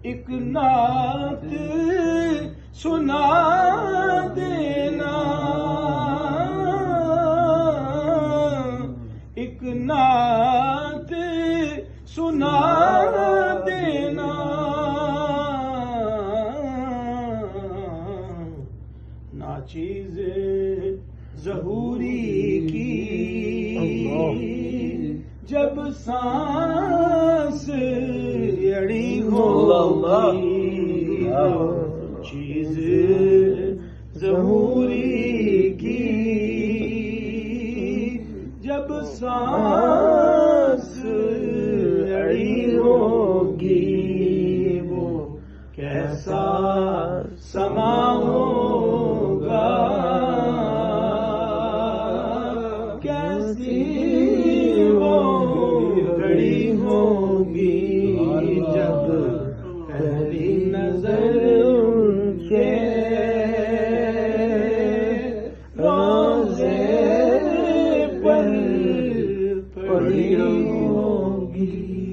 ایک نعت سنا دینا، ایک نعت سنا دینا، ناچیز ظہوری کی جب سانس اڑی ہوگی، چیز ظہوری کی جب سانس اڑی ہوگی، وہ کیسا سما ہوگا، کیسی وہ گھڑی ہوگی جب پہلی نظر ان کے روضے پر پڑی ہوگی۔